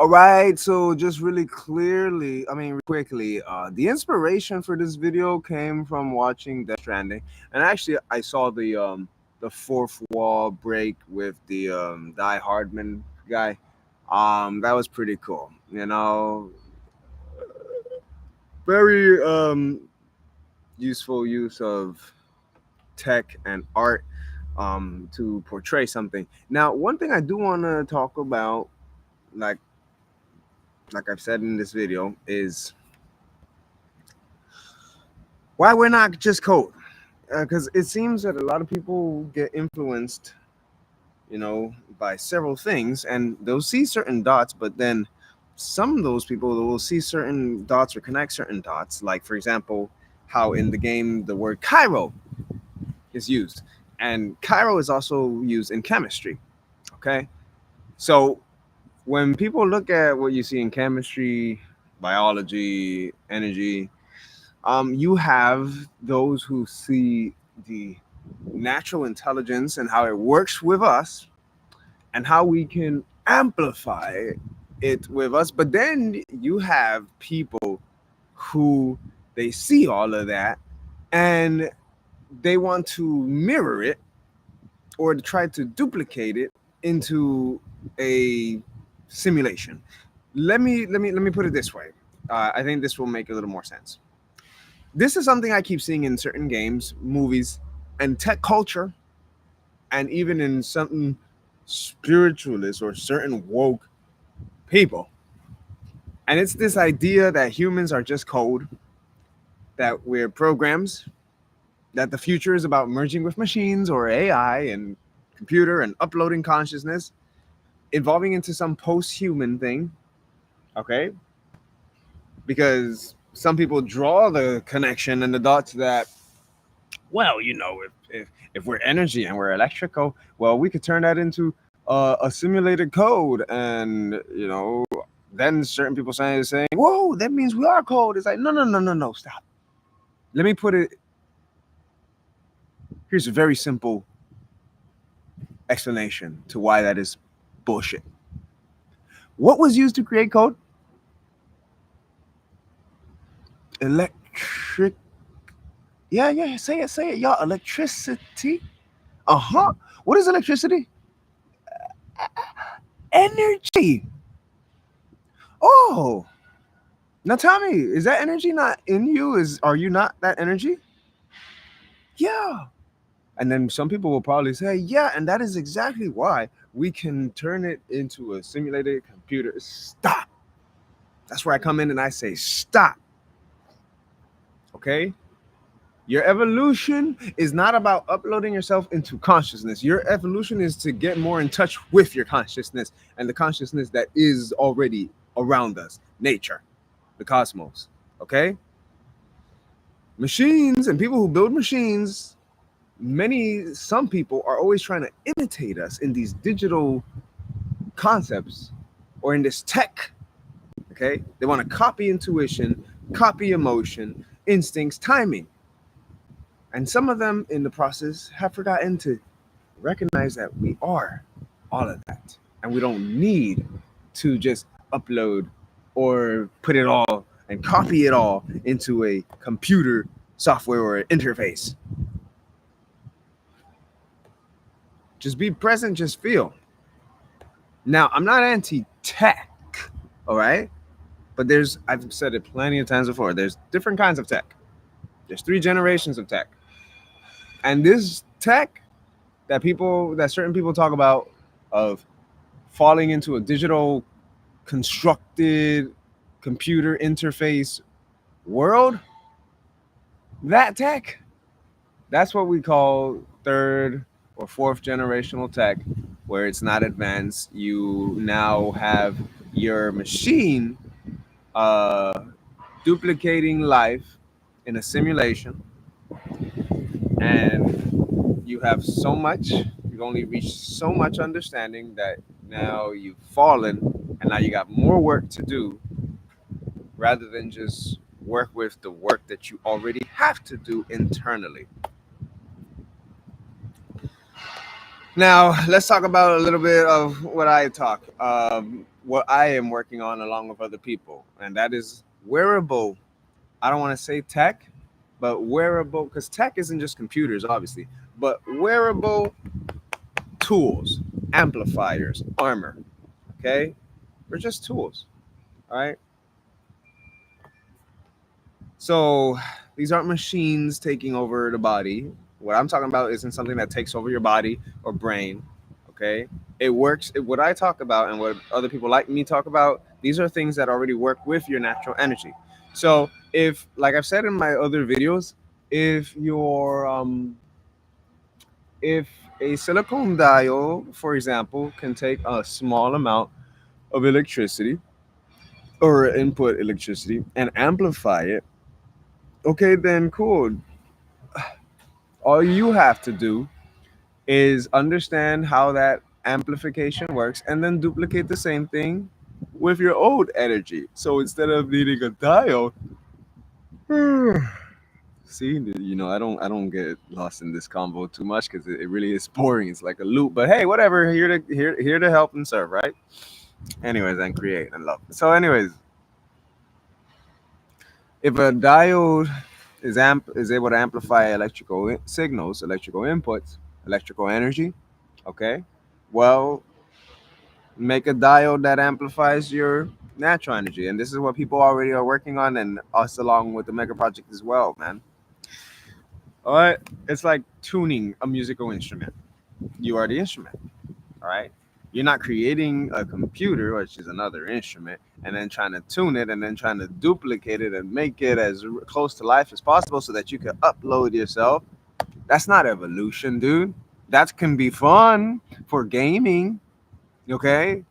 All right, so just quickly, the inspiration for this video came from watching Death Stranding, and actually, I saw the fourth wall break with the Die Hardman guy. That was pretty cool. Very useful use of tech and art to portray something. Now, one thing I do want to talk about, like I've said in this video, is why we're not just code. Because it seems that a lot of people get influenced, by several things, and they'll see certain dots, but then some of those people will see certain dots or connect certain dots. Like, for example, how in the game the word Cairo is used, and Cairo is also used in chemistry. Okay, so when people look at what you see in chemistry, biology, energy, you have those who see the natural intelligence and how it works with us and how we can amplify it with us. But then you have people who they see all of that and they want to mirror it or to try to duplicate it into a simulation. Let me put it this way. I think this will make a little more sense. This is something I keep seeing in certain games, movies, and tech culture, and even in certain spiritualists or certain woke people. And it's this idea that humans are just code, that we're programs, that the future is about merging with machines or AI and computer and uploading consciousness, evolving into some post-human thing. Okay, because some people draw the connection and the dots that, well, if we're energy and we're electrical, well, we could turn that into a simulated code, and then certain people saying, "Whoa, that means we are code." It's like, no, no, no, no, no, stop. Let me put it. Here's a very simple explanation to why that is bullshit. What was used to create code? Electric. Yeah, yeah. Say it, y'all. Electricity. Uh-huh. What is electricity? Energy. Oh, now tell me, is that energy not in you? Are you not that energy? Yeah. And then some people will probably say, yeah, and that is exactly why we can turn it into a simulated computer. Stop. That's where I come in and I say, stop. Okay? Your evolution is not about uploading yourself into consciousness. Your evolution is to get more in touch with your consciousness and the consciousness that is already around us, nature, the cosmos. Okay? Machines and people who build machines, some people are always trying to imitate us in these digital concepts or in this tech. Okay? They want to copy intuition, copy emotion, instincts, timing. And some of them in the process have forgotten to recognize that we are all of that. And we don't need to just upload or put it all and copy it all into a computer software or interface. Just be present, just feel. Now, I'm not anti-tech, all right? But I've said it plenty of times before, there's different kinds of tech. There's 3 generations of tech. And this tech that certain people talk about, of falling into a digital constructed computer interface world, that tech, that's what we call 3rd or 4th generational tech, where it's not advanced. You now have your machine duplicating life in a simulation, and you've only reached so much understanding that now you've fallen, and now you got more work to do rather than just work with the work that you already have to do internally. Now let's talk about a little bit of what I am working on along with other people, and that is wearable. I don't want to say tech, but wearable, because tech isn't just computers, obviously, but wearable tools, amplifiers, armor. Okay, they're just tools. All right. So these aren't machines taking over the body. What I'm talking about isn't something that takes over your body or brain. Okay. It works. What I talk about and what other people like me talk about, these are things that already work with your natural energy. So if, like I've said in my other videos, if your if a silicone dial, for example, can take a small amount of electricity or input electricity and amplify it, okay, then cool. All you have to do is understand how that amplification works and then duplicate the same thing with your old energy. So instead of needing a dial, see, I don't get lost in this convo too much because it really is boring. It's like a loop. But hey, whatever. Here to help and serve, right? Anyways, and create and love. So, anyways, if a diode is able to amplify electrical signals, electrical inputs, electrical energy, okay, well, make a diode that amplifies your natural energy, and this is what people already are working on, and us along with the mega project as well, man. All right, it's like tuning a musical instrument. You are the instrument. All right, you're not creating a computer, which is another instrument, and then trying to tune it and then trying to duplicate it and make it as close to life as possible so that you can upload yourself. That's not evolution, dude. That can be fun for gaming, okay,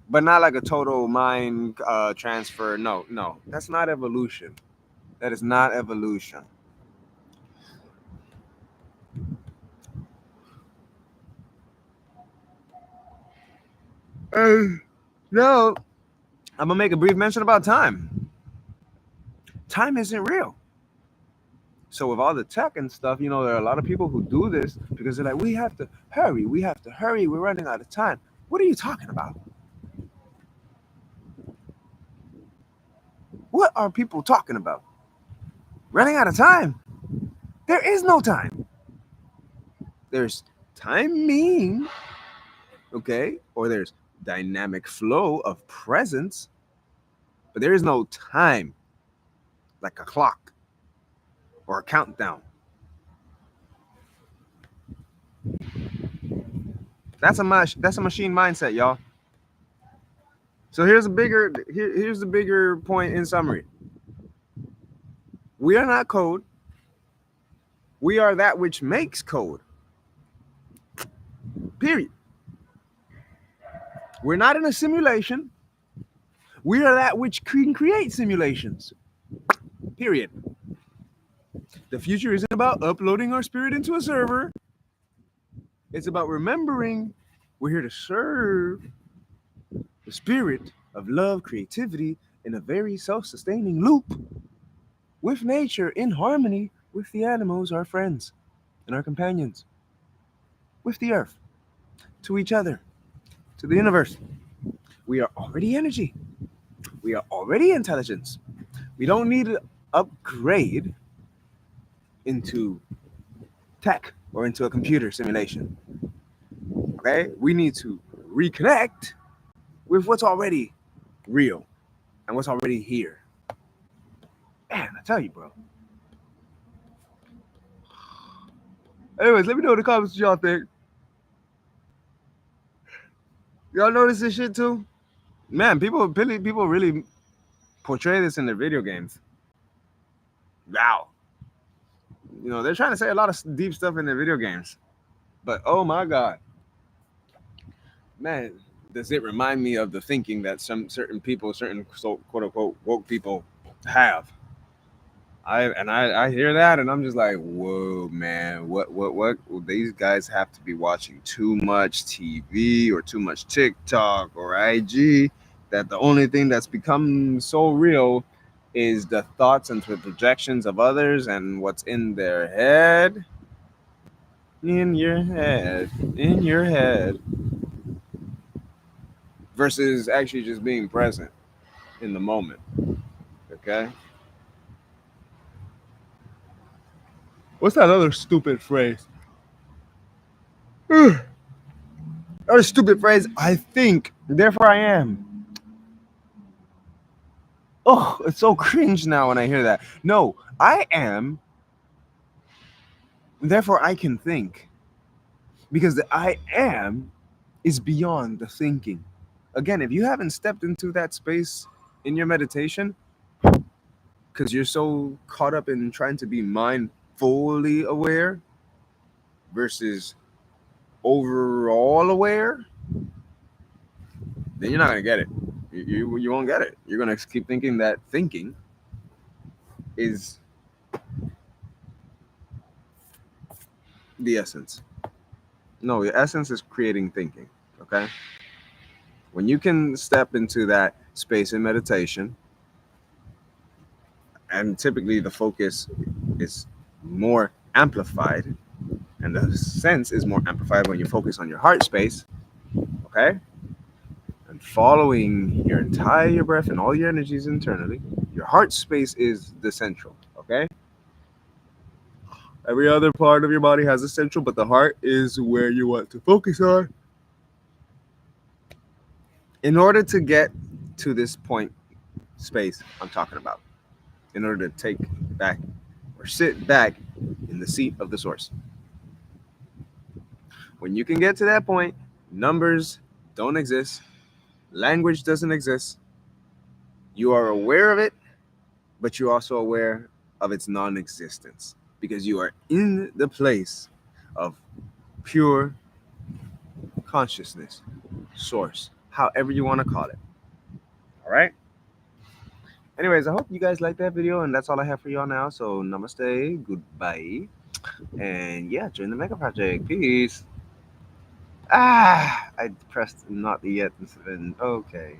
but not like a total mind transfer. No, no, that's not evolution. That is not evolution. No, I'm gonna make a brief mention about time. Time isn't real. So with all the tech and stuff, there are a lot of people who do this because they're like, we have to hurry, we're running out of time. What are you talking about? What are people talking about? Running out of time? There is no time. There's timing, okay? Or there's dynamic flow of presence, but there is no time like a clock or a countdown. That's a machine mindset, y'all. So here's the bigger point in summary. We are not code. We are that which makes code. Period. We're not in a simulation. We are that which can create simulations. Period. The future isn't about uploading our spirit into a server. It's about remembering we're here to serve the spirit of love, creativity in a very self-sustaining loop with nature in harmony with the animals, our friends and our companions, with the earth, to each other, to the universe. We are already energy. We are already intelligence. We don't need to upgrade into tech or into a computer simulation. Okay? We need to reconnect with what's already real and what's already here. Man, I tell you, bro. Anyways, let me know in the comments what y'all think. Y'all notice this shit too? Man, people really portray this in their video games. Wow. They're trying to say a lot of deep stuff in their video games. But oh my god. Man, does it remind me of the thinking that some certain people, certain quote unquote woke people have. I hear that and I'm just like, whoa, man, what? Well, these guys have to be watching too much TV or too much TikTok or IG. That the only thing that's become so real is the thoughts and the projections of others and what's in their head. in your head, in your head, versus actually just being present in the moment. Okay. What's that other stupid phrase? Other stupid phrase. I think, therefore I am. Oh, it's so cringe now when I hear that. No, I am, therefore I can think. Because the I am is beyond the thinking. Again, if you haven't stepped into that space in your meditation, because you're so caught up in trying to be mindfully aware versus overall aware, then you're not gonna get it. You won't get it. You're gonna keep thinking that thinking is the essence. No, the essence is creating thinking. Okay. When you can step into that space in meditation, and typically the focus is more amplified, and the sense is more amplified when you focus on your heart space. Okay. And following your entire breath and all your energies internally, your heart space is the central. Okay. Every other part of your body has a central, but the heart is where you want to focus on. In order to get to this point space I'm talking about, in order to take back or sit back in the seat of the source. When you can get to that point, numbers don't exist, language doesn't exist. You are aware of it, but you're also aware of its non existence because you are in the place of pure consciousness, source, however you want to call it. All right. Anyways, I hope you guys liked that video, and that's all I have for y'all now. So, namaste, goodbye, and yeah, join the Mega Project. Peace. I pressed not the yet. Okay.